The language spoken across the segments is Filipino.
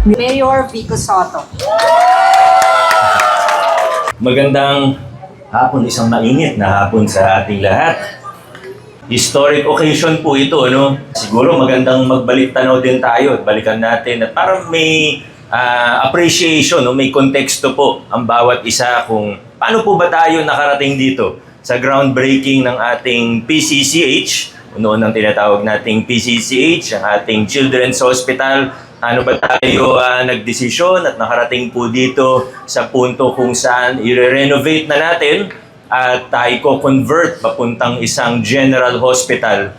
Mayor Vico Soto. Magandang hapon, isang mainit na hapon sa ating lahat. Historic occasion po ito, ano? Siguro magandang magbalik tanaw din tayo at balikan natin at parang may appreciation, no? May konteksto po ang bawat isa kung paano po ba tayo nakarating dito sa groundbreaking ng ating PCCH, noon ang tinatawag nating PCCH, ang ating Children's Hospital. Ano ba tayo nagdesisyon at nakarating po dito sa punto kung saan i-renovate na natin at i-convert papuntang isang general hospital.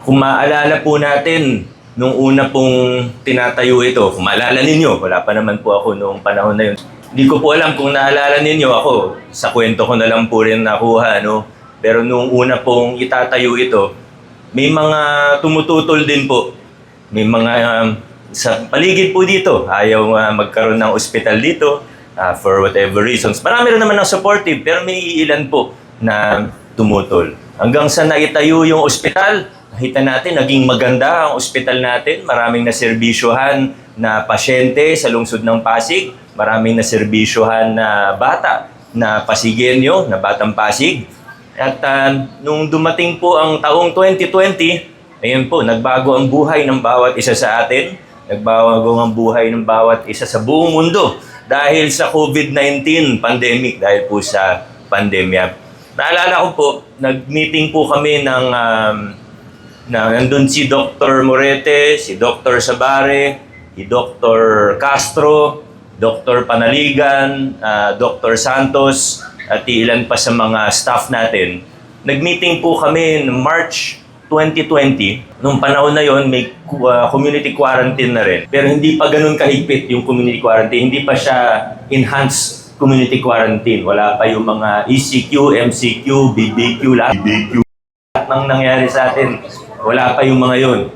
Kung maalala po natin, nung una pong tinatayo ito, kung maalala ninyo, wala pa naman po ako noong panahon na yun. Hindi ko po alam kung naalala ninyo ako, sa kwento ko na lang po rin nakuha, no? Pero nung una pong itatayo ito, may mga tumututol din po. May mga sa paligid po dito, ayaw magkaroon ng ospital dito for whatever reasons. Marami rin naman ng supportive, pero may ilan po na tumutol. Hanggang sa naitayo yung ospital, nakita natin, naging maganda ang ospital natin. Maraming naserbisyohan na pasyente sa lungsod ng Pasig. Maraming naserbisyohan na bata na Pasigenyo, na Batang Pasig. At nung dumating po ang taong 2020, ayun po, nagbago ang buhay ng bawat isa sa atin. Nagbago ang buhay ng bawat isa sa buong mundo dahil sa COVID-19 pandemic, dahil po sa pandemya. Naalala ko po, nag-meeting po kami nandun si Dr. Morete, si Dr. Sabare, si Dr. Castro, Dr. Panaligan, Dr. Santos, at ilan pa sa mga staff natin. Nag-meeting po kami noong March 2020. Noong panahon na yon, may community quarantine na rin. Pero hindi pa ganun kahigpit yung community quarantine. Hindi pa siya enhanced community quarantine. Wala pa yung mga ECQ, MCQ, BBQ, lahat ng nangyari sa atin. Wala pa yung mga yon.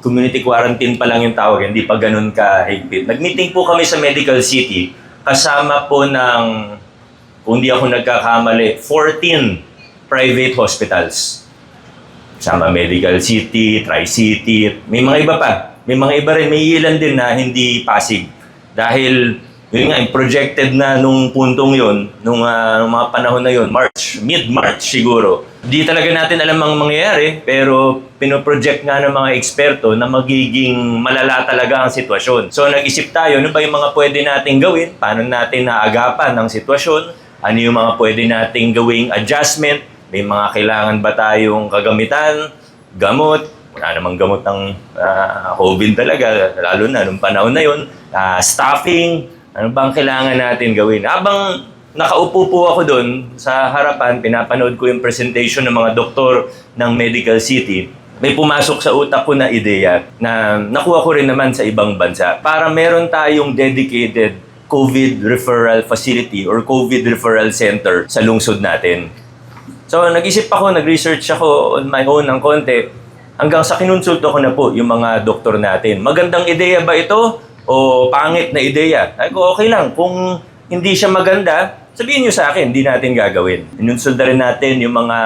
Community quarantine pa lang yung tawag. Hindi pa ganun kahigpit. Nag-meeting po kami sa Medical City. Kasama po ng, kung di ako nagkakamali, 14 private hospitals. Sama Medical City, Tri-City, may mga iba pa. May mga iba rin, may ilan din na hindi Pasig. Dahil, yun nga, projected na nung puntong yun, nung mga panahon na yun, mid-March siguro. Di talaga natin alam ang mangyayari, pero pinoproject nga ng mga eksperto na magiging malala talaga ang sitwasyon. So nag-isip tayo, ano ba yung mga pwede nating gawin? Paano natin naagapan ang sitwasyon? Ano yung mga pwede nating gawing adjustment? May mga kailangan ba tayong kagamitan, gamot? Wala namang gamot ng COVID talaga, lalo na nung panahon na yun. Staffing, ano bang kailangan natin gawin? Habang nakaupo po ako doon sa harapan, pinapanood ko yung presentation ng mga doktor ng Medical City. May pumasok sa utak ko na ideya na nakuha ko rin naman sa ibang bansa para meron tayong dedicated COVID referral facility or COVID referral center sa lungsod natin. So, nag-isip ako, nag-research ako on my own ng konti, hanggang sa kinonsulto ko na po yung mga doktor natin. Magandang ideya ba ito o pangit na ideya? Ay ko, okay lang. Kung hindi siya maganda, sabihin nyo sa akin, hindi natin gagawin. Inunsulta rin natin yung mga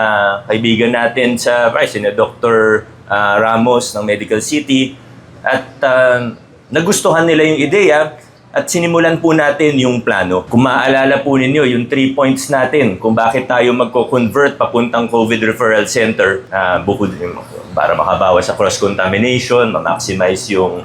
kaibigan natin sa na Dr. Ramos ng Medical City at nagustuhan nila yung ideya. At sinimulan po natin yung plano. Kung maaalala po ninyo, yung 3 points natin kung bakit tayo magko-convert papuntang COVID Referral Center, bukod para makabawas sa cross-contamination, ma-maximize yung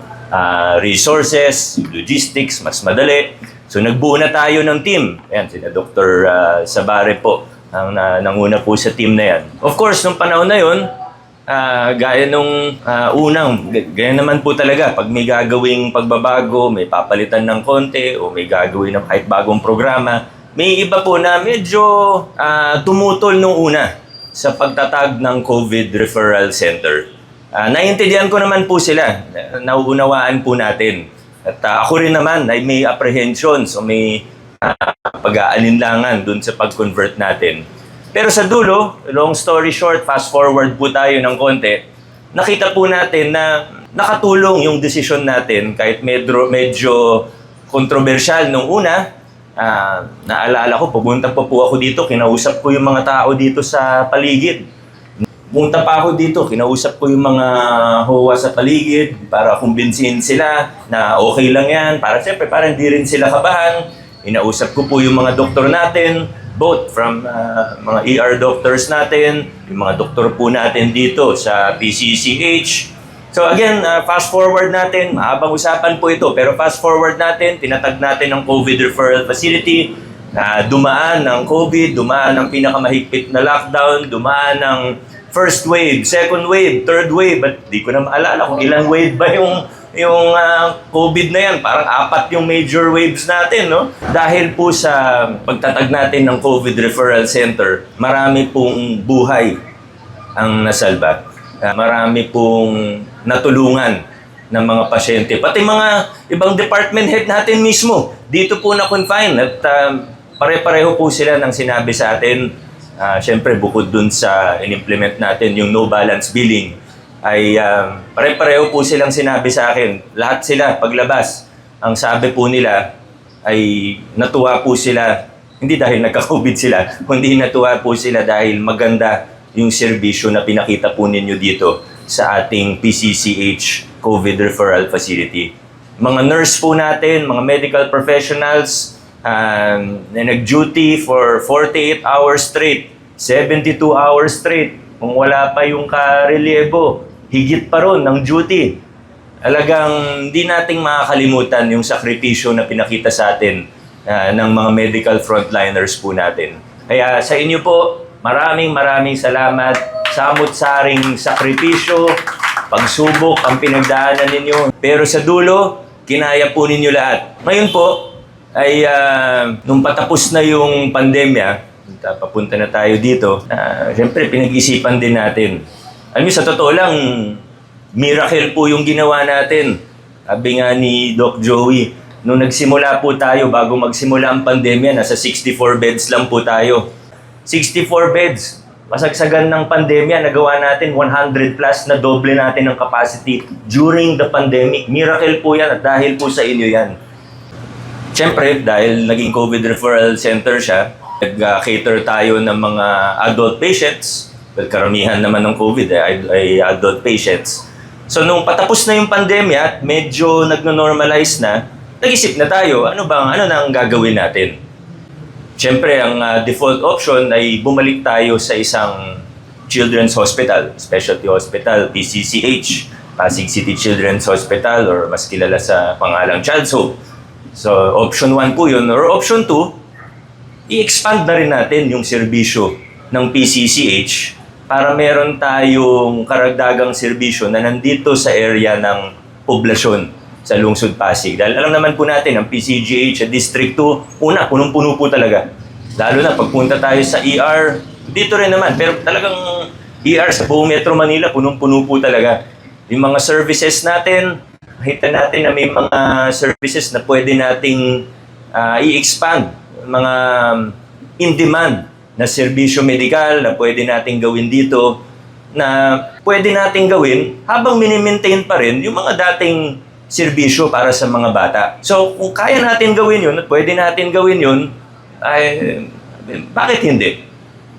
resources, logistics, mas madali. So nagbuo na tayo ng team. Ayan, sina Dr. Sabare po, ang nanguna po sa team na yan. Of course, nung panahon na yun, gaya nung gaya naman po talaga, pag may gagawing pagbabago, may papalitan ng konti, o may gagawin ng kahit bagong programa, may iba po na medyo tumutol nung una sa pagtatag ng COVID Referral Center. Naiintindihan ko naman po sila, nauunawaan po natin. At ako rin naman ay may apprehensions o may pag-aalinlangan dun sa pag-convert natin. Pero sa dulo, long story short, fast forward po tayo ng konti, nakita po natin na nakatulong yung desisyon natin kahit medyo kontrobersyal nung una. Naalala ko, pumunta po ako dito, kinausap ko yung mga tao dito sa paligid. Punta pa ako dito, kinausap ko yung mga HOA sa paligid para kumbinsihin sila na okay lang yan. Para siyempre, para hindi rin sila kabahan. Inausap ko po yung mga doktor natin, both from mga ER doctors natin, yung mga doktor po natin dito sa PCCH. So again, fast forward natin, mahabang usapan po ito, pero fast forward natin, tinatag natin ang COVID referral facility, dumaan ng COVID, dumaan ng pinakamahigpit na lockdown, dumaan ng first wave, second wave, third wave, but di ko na maalala kung ilang wave ba yung COVID na yan. Parang 4 yung major waves natin, no? Dahil po sa pagtatag natin ng COVID Referral Center, marami pong buhay ang nasalba. Marami pong natulungan ng mga pasyente. Pati mga ibang department head natin mismo, dito po na-confine at pare-pareho po sila ng sinabi sa atin. Siyempre, bukod dun sa in-implement natin yung no balance billing, ay pare-pareho po silang sinabi sa akin. Lahat sila, paglabas, ang sabi po nila ay natuwa po sila, hindi dahil nagka-COVID sila, kundi natuwa po sila dahil maganda yung serbisyo na pinakita po ninyo dito sa ating PCCH COVID Referral Facility. Mga nurse po natin, mga medical professionals, na nag-duty for 48 hours straight, 72 hours straight. Kung wala pa yung karelyebo, higit pa ron ng duty. Talagang hindi nating makakalimutan yung sakripisyo na pinakita sa atin ng mga medical frontliners po natin. Kaya sa inyo po, maraming salamat. Samot-saring sakripisyo, pagsubok ang pinagdaanan ninyo. Pero sa dulo, kinaya po ninyo lahat. Ngayon po, ay nung patapos na yung pandemya, papunta na tayo dito, siyempre pinag-isipan din natin. Alam mo, sa totoo lang, miracle po yung ginawa natin. Sabi nga ni Doc Joey, nung nagsimula po tayo, bago magsimula ang pandemya, nasa 64 beds lang po tayo. 64 beds. Masagsagan ng pandemya, nagawa natin 100 plus na doble natin ang capacity during the pandemic. Miracle po yan at dahil po sa inyo yan. Siyempre, dahil naging COVID referral center siya, nag-cater tayo ng mga adult patients. Well, karamihan naman ng COVID ay adult patients. So, nung patapos na yung pandemya, medyo nagno-normalize na, nag-isip na tayo, ano na ang gagawin natin? Siyempre, ang default option ay bumalik tayo sa isang children's hospital, specialty hospital, PCCH, Pasig City Children's Hospital, or mas kilala sa pangalang Child's Hope. So, option 1 po yun. Or option 2, i-expand na rin natin yung serbisyo ng PCCH para meron tayong karagdagang serbisyo na nandito sa area ng poblasyon sa Lungsod Pasig. Dahil alam naman po natin, ang PCGH sa District 2, punong-puno po talaga. Lalo na pagpunta tayo sa ER, dito rin naman. Pero talagang ER sa buong Metro Manila, punong-puno po talaga. Yung mga services natin, makita natin na may mga services na pwede nating i-expand. Mga in-demand na serbisyo medikal na pwede nating gawin dito, na pwede nating gawin habang mini-maintain pa rin yung mga dating serbisyo para sa mga bata. So, kung kaya natin gawin yun at pwede natin gawin yun, ay bakit hindi?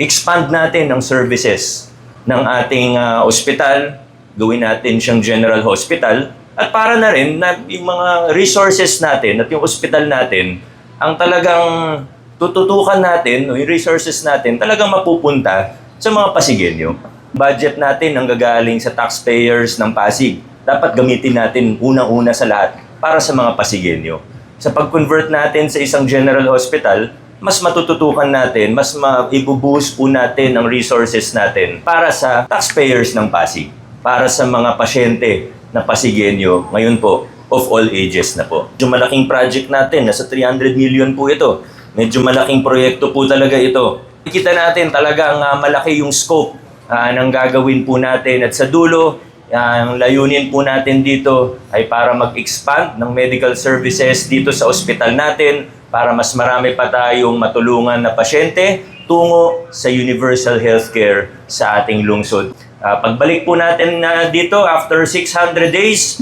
Expand natin ang services ng ating ospital, gawin natin siyang general hospital, at para na rin na yung mga resources natin at yung ospital natin, ang talagang tututukan natin, o yung resources natin, talagang mapupunta sa mga Pasigenyo. Budget natin ang gagaling sa taxpayers ng Pasig. Dapat gamitin natin unang-una sa lahat para sa mga Pasigenyo. Sa pag-convert natin sa isang general hospital, mas matututukan natin, mas maibubuhos po natin ang resources natin para sa taxpayers ng Pasig, para sa mga pasyente na Pasigenyo, ngayon po, of all ages na po. Medyo malaking project natin, nasa 300 million po ito. Medyo malaking proyekto po talaga ito. Kita natin talagang malaki yung scope ng gagawin po natin. At sa dulo, ang layunin po natin dito ay para mag-expand ng medical services dito sa ospital natin para mas marami pa tayong matulungan na pasyente tungo sa universal healthcare sa ating lungsod. Pagbalik po natin dito after 600 days,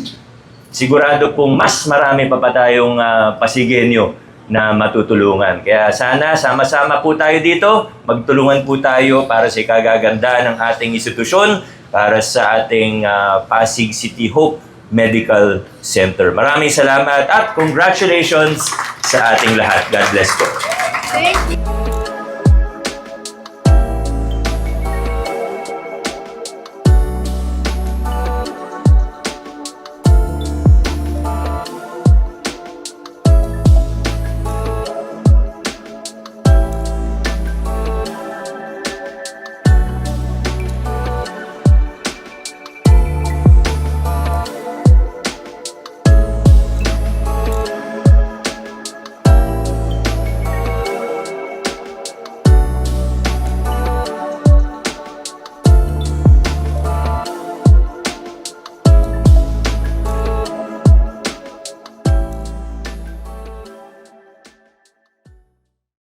sigurado pong mas marami pa tayong Pasigenyo na matutulungan. Kaya sana sama-sama po tayo dito, magtulungan po tayo para sa ikagaganda ng ating institusyon, para sa ating Pasig City Hope Medical Center. Maraming salamat at congratulations sa ating lahat. God bless po. Thank you.